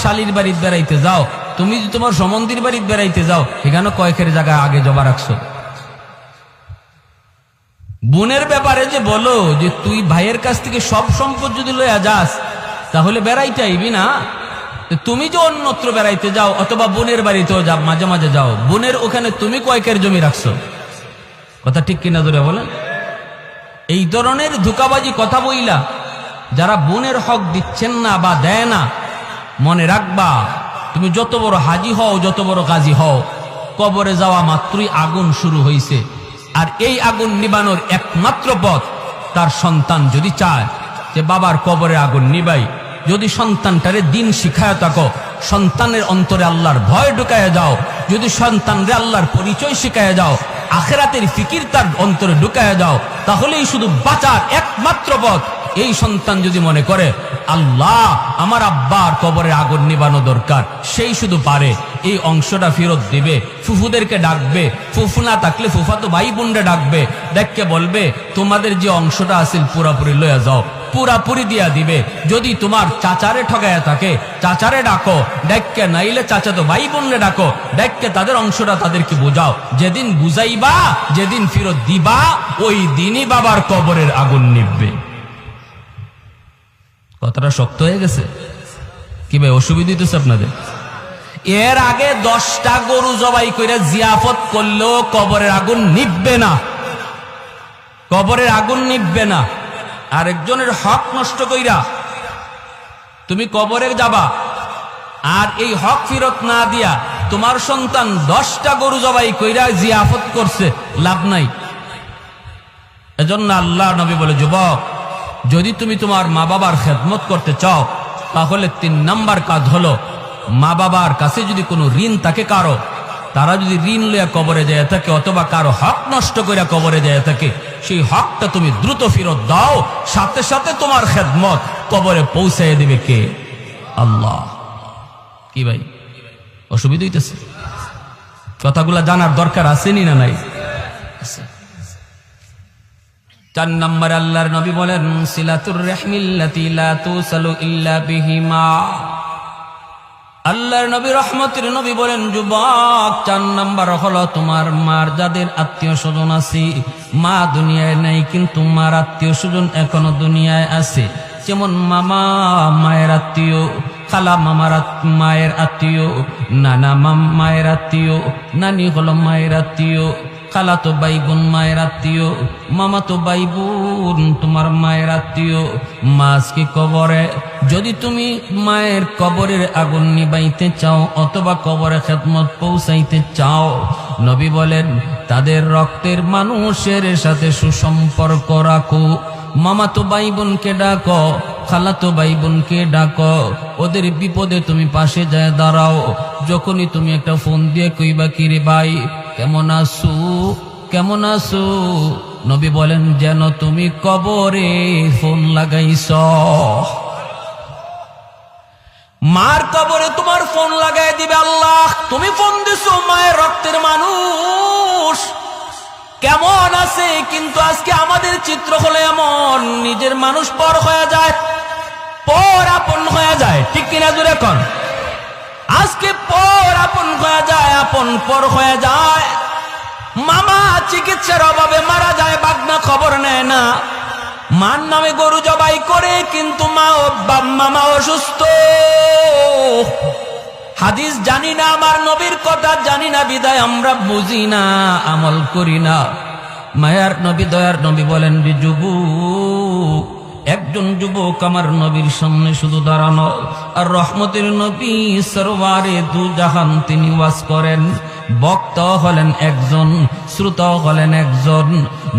S1: শালির বাড়িতে বেড়াইতে যাও, তুমি যে তোমার সম্বন্ধীর বাড়িতে বেড়াইতে যাও, এখানে কয়েকের জায়গা আগে জমা রাখছো? বোনের ব্যাপারে যে বলো যে তুই ভাইয়ের কাছ থেকে সব সম্পদ যদি লইয়া যাস, তাহলে বেড়াইতে আইবি না। তুমি যে অন্যত্র বেড়াইতে যাও অথবা বোনের বাড়িতেও যাও, মাঝে মাঝে যাও, বোনের ওখানে তুমি কয়েকের জমি রাখছো? কথা ঠিক কিনা ধরে বলেন? এই ধরনের ধোঁকাবাজি কথা বইলা যারা বোনের হক দিচ্ছেন না বা দেয় না, মনে রাখবা তুমি যত বড় হাজি হও, যত বড় গাজী হও, কবরে যাওয়া মাত্রই আগুন শুরু হইছে। আর এই আগুন নিবানোর একমাত্র পথ, তার সন্তান যদি চায় যে বাবার কবরে আগুন নিবাই, যদি সন্তানটারে দিন শিখায় থাকো, সন্তানের অন্তরে আল্লাহর ভয় ঢুকায় যাও, যদি সন্তানরে আল্লাহর পরিচয় শিখায় যাও, আখিরাতের ফিকির তার অন্তরে ঢুকায় যাও, তাহলেই শুধু বাঁচার একমাত্র পথ। এই সন্তান যদি মনে করে আল্লাহ আমার আব্বার কবরে আগুন নিবানো দরকার, সেই শুধু পারে এই অংশটা ফেরত দিবে, ফুফুদেরকে ডাকবে, ফুফু না থাকলে ফুফাতো ভাই বোনরা ডাকবে, দেখকে বলবে তোমাদের যে অংশটা আছিল পুরাপুরি লইয়া যাও, পুরাপুরি দিয়া দিবে। যদি তোমার চাচারে ঠগায়া থাকে, চাচারে ডাকো, ডাককে নাইলে চাচাতো ভাই বোনরে ডাকো, ডাককে তাদের অংশটা তাদেরকে বুঝাও। যেদিন বুঝাইবা, যেদিন ফেরত দিবা, ওই দিনই বাবার কবরের আগুন নিববে। কথাটা শক্ত হয়ে গেছে কি ভাই? অসুবিধা হইতেছে আপনাদের? এর আগে 10টা গরু জবাই করে জিয়াফত করলেও কবরের আগুন নিববে না, কবরের আগুন নিববে না। আরেকজনের হক নষ্ট কইরা তুমি কবরে যাবা, আর এই হক ফেরত না দিয়া তোমার সন্তান 10টা গরু জবাই কইরা জিয়াফত করছে, লাভ নাই। এজন্য আল্লাহ নবী বলে, যুবক, যদি তুমি তোমার মা বাবার খেদমত করতে চাও, তাহলে 3 নাম্বার কাজ হলো, মা বাবার কাছে যদি কোনো ঋণ থাকে কারো, তারা যদি ঋণ লইয়া কবরে যায় থাকে অথবা কারো হক নষ্ট কইরা কবরে যায় থাকে, সেই হকটা তুমি দ্রুত ফেরত দাও, সাথে সাথে তোমার খেদমত কবরে পৌঁছায় দিবে কে? আল্লাহ। কি ভাই অসুবিধা হইতেছে? কথাগুলা জানার দরকার আসেনি না নাই? 4 নম্বরে আল্লাহর নবী বলেন, সিলাতুর রাহমিল্লাতি লা তুসালু ইল্লা বিহিমা। আল্লাহর নবী রহমতের নবী বলেন, যুবক, 4 নাম্বার হলো তোমার মার যাদের আত্মীয় স্বজন আছে, মা দুনিয়ায় নাই কিন্তু মার আত্মীয় স্বজন এখনো দুনিয়ায় আছে। যেমন মামা মায়ের আত্মীয়, খালা মামার মায়ের আত্মীয়, নানা মায়ের আত্মীয়, নানি হলো মায়ের আত্মীয়, খালাতো ভাই বোন মায়ের আত্মীয়, মামাতো ভাই বোন তোমার মায়ের আত্মীয়। মাছকে কবরে যদি তুমি মায়ের কবরের আগুন নিবাইতে চাও অথবা কবরে খেদমত পৌঁছাইতে চাও, নবী বলেন তাদের রক্তের মানুষের সাথে সুসম্পর্ক রাখো। মামাতো ভাই বোনকে ডাকো, খালাতো ভাই বোনকে ডাকো, ওদের বিপদে তুমি পাশে যায় দাঁড়াও। যখনই তুমি একটা ফোন দিয়ে কইবা, কিরে ভাই কেমন আছো, কেমন আছো, নবী বলেন যেন তুমি কবরে ফোন লাগাইছ। মার কবরে তোমার ফোন লাগাই দিবে আল্লাহ। তুমি ফোন দিছো মায়ের রক্তের মানুষ কেমন আছে, কিন্তু আজকে আমাদের চিত্র হলো এমন, নিজের মানুষ পর হয়ে যায়, পর আপন হয়ে যায়। ঠিক কিনা জোরে এখন? আজকে পর আপন হয়ে যায়, আপন পর হয়ে যায়। মামা চিকিৎসার অভাবে মারা যায়, বাগনা খবর নেয় না। মার নামে গরু জবাই করে, কিন্তু মামা অসুস্থ। হাদিস জানি না, আমার নবীর কথা জানি না, বিদায় আমরা বুঝি না, আমল করি না। মায়ার নবী দয়ার নবী বলেন, যুবক, একজন যুবক আমার নবীর সামনে শুধু দাঁড়ানো, আর রহমতের নবী সরওয়ারে দু জাহান তিনি ওয়াজ করেন। বক্তা হলেন একজন, শ্রোতা হলেন একজন।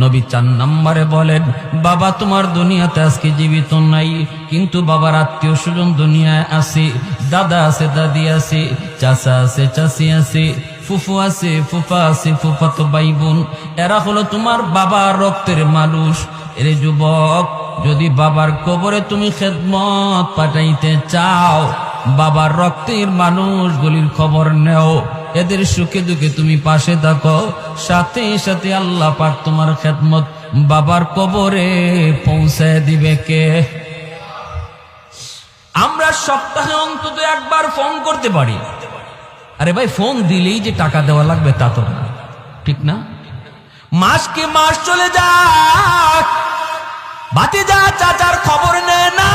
S1: নবী 4 নম্বরে বলেন, বাবা তোমার দুনিয়াতে আজকে জীবিত নাই, কিন্তু বাবার আত্মীয় স্বজন দুনিয়ায় আছে, দাদা আছে, দাদি আছে, চাচা আছে, চাচি আছে, ফুফু আছে, ফুফা আছে, ফুফাতো ভাই বোন, এরা হলো তোমার বাবার রক্তের মানুষ। এরে যুবক, যদি বাবার কবরে তুমি খেদমত পাঠাইতে চাও, বাবার রক্তের মানুষগুলির খবর নেও, এদের সুখে দুঃখে তুমি পাশে থাকো, সাথে সাথে আল্লাহ পাক তোমার খেদমত বাবার কবরে পৌঁছায় দিবে কে? আমরা সপ্তাহে অন্তত একবার ফোন করতে পারি। আরে ভাই, ফোন দিলেই যে টাকা দেওয়া লাগবে তা তো না, ঠিক না? মাসকে মাস চলে যায়, ভাতিজা চাচার খবর নেয় না,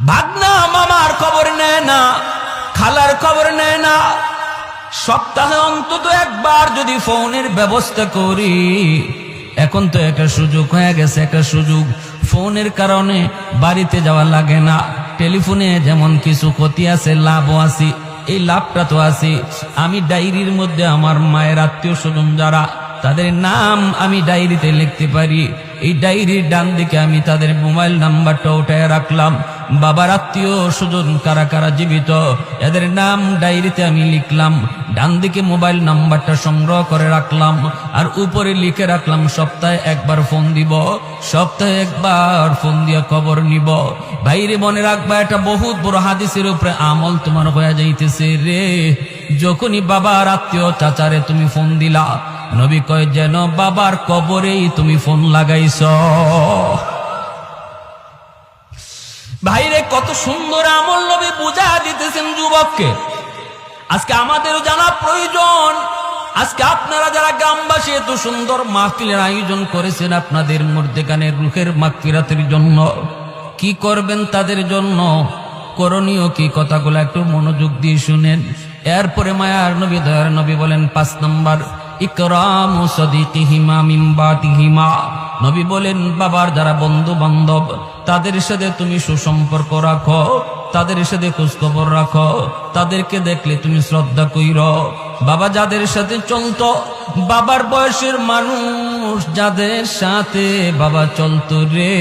S1: ভাগনা মামার বাবার খবর নেয় না। সপ্তাহে অন্তত একবার যদি ফোনের ব্যবস্থা করি। এখন তো একটা সুযোগ হয়ে গেছে, একটা সুযোগ, ফোনের কারণে বাড়িতে যাওয়া লাগে না। টেলিফোনে যেমন কিছু ক্ষতি আছে, লাভও আছে। এই লাভটা তো আছে, আমি ডায়েরির মধ্যে আমার মায়ের আত্মীয় স্বজন যারা, তাদের নাম আমি ডায়েরিতে লিখতে পারি। এই ডায়েরির ডান দিকে আমি তাদের মোবাইল নাম্বারটা উঠায় রাখলাম। বাবার আত্মীয় স্বজন কারা কারা জীবিত, এদের নাম ডায়েরিতে আমি লিখলাম। ডান দিকে মোবাইল নাম্বারটা সংগ্রহ করে রাখলাম, আর উপরে লিখে রাখলাম সপ্তাহে একবার ফোন দিব, সপ্তাহে একবার ফোন দিয়ে খবর নিব। ভাইরে মনে রাখবা, এটা বহুত বড় হাদিসের উপরে আমল তোমার হয়ে যাইতেছে রে। যখনই বাবার আত্মীয় চাচারে তুমি ফোন দিলা, নবী কয় যেন বাবার কবরেই তুমি ফোন লাগাইছ। ভাইরে কত সুন্দর আমল নবী বুঝা দিতেছেন যুবককে। আজকে আমাদেরও জানা প্রয়োজন। আজকে আপনারা যারা গ্রামবাসী এত সুন্দর মাহফিলের আয়োজন করেছেন আপনাদের মধ্যেখানে রুহের মাগফিরাতের জন্য, কি করবেন তাদের জন্য, করণীয় কি, কথাগুলো একটু মনোযোগ দিয়ে শুনেন। এরপরে মায়ার নবী দয়ার নবী বলেন 5 নম্বর, ইকরামু সাদিকিহিমা মিন বাতিহিমা। নবী বলেন বাবার যারা বন্ধু বান্ধব তাদের সাথে তুমি সুসম্পর্ক রাখো, তাদের সাথে খোঁজখবর রাখো, তাদেরকে দেখলে তুমি শ্রদ্ধা কইরো। বাবা যাদের সাথে চলতো, বাবার বয়সের মানুষ যাদের সাথে বাবা চলতো রে,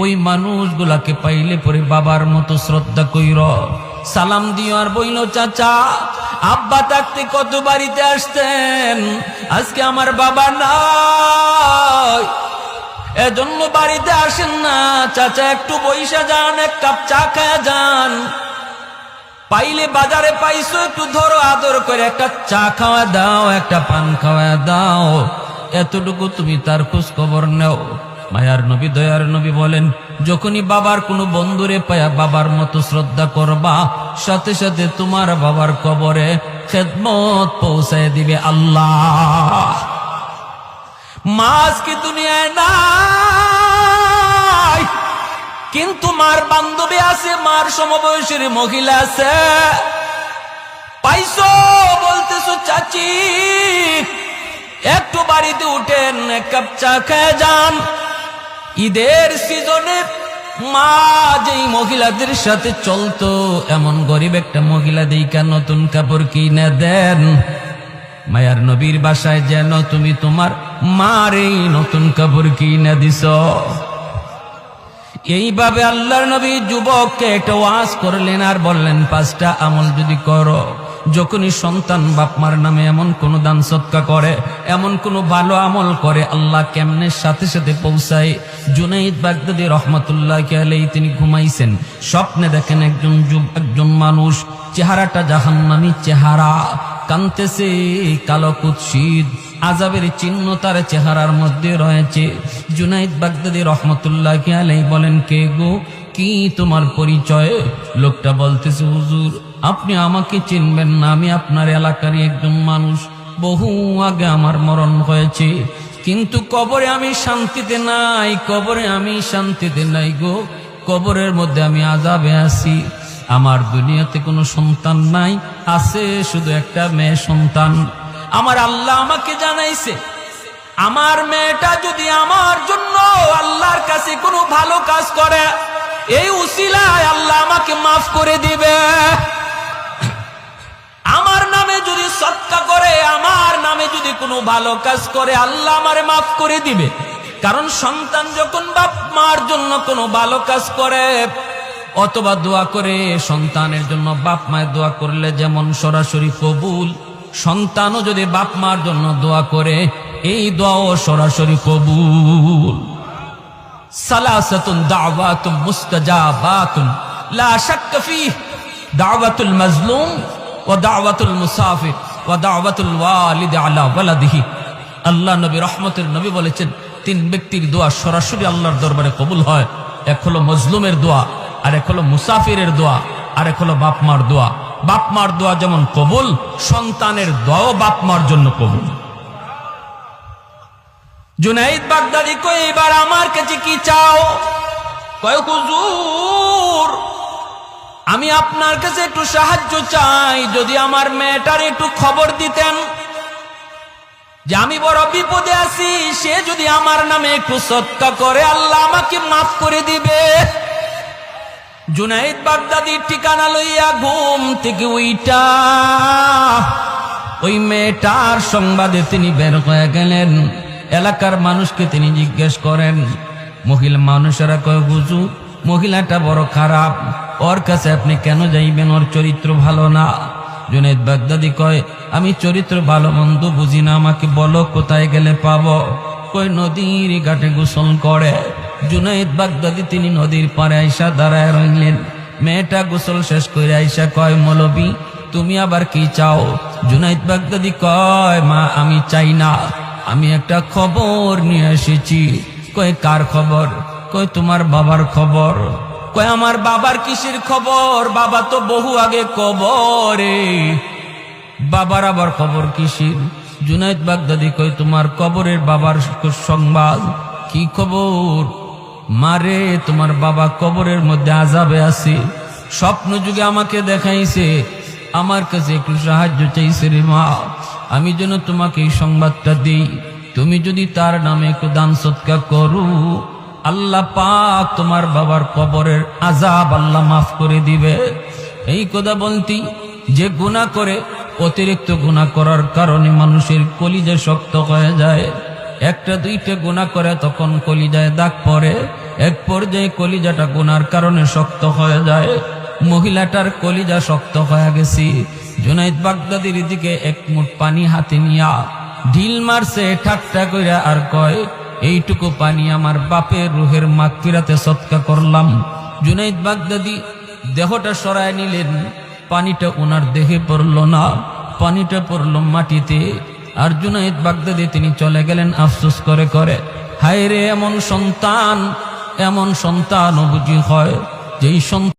S1: ওই মানুষগুলাকে পাইলে পরে বাবার মতো শ্রদ্ধা কইরো, সালাম দিও। আর বইল চাচা আব্বা থাকতে কত বাড়িতে আসতেন, আজকে আমার বাবা নাই, এজন্য বাড়িতে আসেন না। চাচা একটু বইসা যান, এক কাপ চা খায়া যান, পাইলে বাজারে পাইছো একটু ধরো আদর করে একটা চা খাওয়া দাও, একটা পান খাওয়া দাও, এতটুকু তুমি তার খোঁজ খবর নেও। মায়ার নবী দয়ার নবী বলেন যখনই বাবার কোনো বন্ধুরে পায়া বাবার মতো শ্রদ্ধা করবা, সাথে সাথে তোমার বাবার কবরে খেদমত পৌঁছায় দিবে আল্লাহ। মাছ কি দুনিয়ায় নাই, কিন্তু মার বান্ধবী আছে, মার সমবয়সের মহিলা আছে, পাইছো বলতেছো চাচি একটু বাড়িতে উঠেন, এক কাপ চা খেয়ে যান। ঈদের সিজনে মা যেই মহিলাদের সাথে চলতো, এমন গরিব একটা মহিলা দেইকা নতুন কাপড় কিনে দেন। মায়ার নবীর বাসায় যেন তুমি তোমার মার এই নতুন কাপড় কিনে দিছ। এইভাবে আল্লাহর নবী যুবককে একটা ওয়াজ করলেন আর বললেন 5টা আমল যদি করো, যখনই সন্তান বাপ মার নামে এমন কোন দান সৎকা করে, এমন কোন ভালো আমল করে, আল্লাহ কেমনে সাথে সাথে পৌঁছায়। জুনাইদ বাগদাদী রহমতুল্লাহি আলাইহি তিনি ঘুমাইছেন, স্বপ্নে দেখেন একজন মানুষ, চেহারাটা জাহান্নামী চেহারা, কানতেছে, কালো কুৎসিত, আযাবের চিহ্ন তার চেহারার মধ্যে রয়েছে। জুনাইদ বাগদাদী রহমতুল্লাহি আলাইহি বলেন কে গো, কি তোমার পরিচয়? লোকটা বলতেছে হুজুর আপনি আমাকে চিনবেন না, আমি আপনার এলাকারই একজন মানুষ, বহু আগে আমার মরণ হয়েছে, কিন্তু কবরে আমি শান্তিতে নাই, কবরে আমি শান্তিতে নাই গো, কবরের মধ্যে আমি আযাবে আছি। আমার দুনিয়াতে কোনো সন্তান নাই, আছে শুধু একটা মেয়ে সন্তান। আমার আল্লাহ আমাকে জানাইছে আমার মেয়েটা যদি আমার জন্য আল্লাহর কাছে কোনো ভালো কাজ করে, এই উসিলায় আল্লাহ আমাকে মাফ করে দিবে। আমার নামে যদি সদকা করে, আমার নামে যদি কোনো ভালো কাজ করে, আল্লাহ আমারে মাফ করে দিবে। কারণ সন্তান যখন বাপ মার জন্য কোনো ভালো কাজ করে অথবা দোয়া করে, সন্তানের জন্য বাপ মায়ের দোয়া করলে যেমন সরাসরি কবুল, সন্তানও যদি বাপ মার জন্য দোয়া করে এই দোয়াও সরাসরি কবুল। সালাসাতুন দাওয়াতুন মুস্তাজাবাতুন লা শাক্কা ফীহ, দাওয়াতুল মাজলুম ওয়া দাওয়াতুল মুসাফির ওয়া দাওয়াতুল ওয়ালিদ আলা ওয়ালাদিহি। আল্লাহ নবী রহমতের নবী বলেছেন 3 ব্যক্তির দোয়া সরাসরি আল্লাহর দরবারে কবুল হয়। এক হলো মজলুমের দোয়া, আর এক হলো মুসাফিরের দোয়া, আর এক হলো বাপ মার দোয়া। বাপ মার দোয়া যেমন কবুল, সন্তানের দোয়াও বাপ মার জন্য কবুল। জুনাইদ বাগদাদী কই এবার আমার কাছে কি চাও? কয় হুজুর আমি আপনার কাছে একটু সাহায্য চাই, যদি আমার মেয়েটার একটু খবর দিতেন যে আমি বড় বিপদে আছি, সে যদি আমার নামে একটু সদকা করে আল্লাহ আমাকে মাফ করে দিবে। জুনাইদ বাগদাদির ঠিকানা লইয়া ঘুম থেকে উইটা ওই মেয়েটার সংবাদে তিনি বের হয়ে গেলেন। এলাকার মানুষকে তিনি জিজ্ঞেস করেন, মহিলা মানুষেরা কয় হুজুর মহিলাটা বড় খারাপ, ওর কাছে আপনি কেন যাইবেন, ওর চরিত্র ভালো না। জুনাইদ বাগদাদি কয় আমি চরিত্র ভালো মন্দ বুঝি না, আমাকে বলো কোথায় গেলে পাবো। কয় নদীর ঘাটে গোসল করে। জুনাইদ বাগদাদি তিনি নদীর পাড়ে আইসা দাঁড়ায় রইলেন। মেয়েটা গোসল শেষ করে আইসা কয় মৌলবী তুমি আবার কি চাও? জুনাইদ বাগদাদি কয় মা আমি চাই না, আমি একটা খবর নিয়ে এসেছি। কয় কার খবর? কয় তোমার বাবার খবর। কয় আমার বাবার কিসের খবর? বাবা তো বহু আগে কবরে। বাবার আবার খবর কিসের? জুনাইদ বাগদাদি কয় তোমার কবরের বাবার সংবাদ। কি খবর? মারে তোমার বাবা কবরের মধ্যে আযাবে আছে, স্বপ্ন যুগে আমাকে দেখাইছে, আমার কাছে একটু সাহায্য চাইছে রে মা, আমি যেন তোমাকে এই সংবাদটা দিই। তুমি যদি তার নামে একটু দান সৎকা করো, আল্লাহ পাক তোমার বাবার কবরের আযাব আল্লাহ মাফ করে দিবে। এই কথা বলতি যে গুনাহ করে, অতিরিক্ত গুনাহ করার কারণে মানুষের কলিজা শক্ত হয়ে যায়। একটা দুইটা গুনাহ করে তখন কলিজায় দাগ পড়ে, এক পর্যায়ে কলিজাটা গুনার কারণে শক্ত হয়ে যায়। মহিলাটার কলিজা শক্ত হয়ে গেছে। জুনাইদ বাগদাদির দিকে এক মুঠ পানি হাতে নিয়া ঢিল মারছে ঠাট্টা কইরা, আর কয় এইটুকু পানি আমার বাপের রুহের মাগফিরাতে সদকা করলাম। জুনাইদ বাগদাদি দেহটা সরায় নিলেন, পানিটা ওনার দেহে পড়ল না, পানিটা পড়ল মাটিতে। আর জুনাইদ বাগদাদি তিনি চলে গেলেন আফসোস করে করে, হায় রে এমন সন্তান বুঝি হয় যেই সন্তান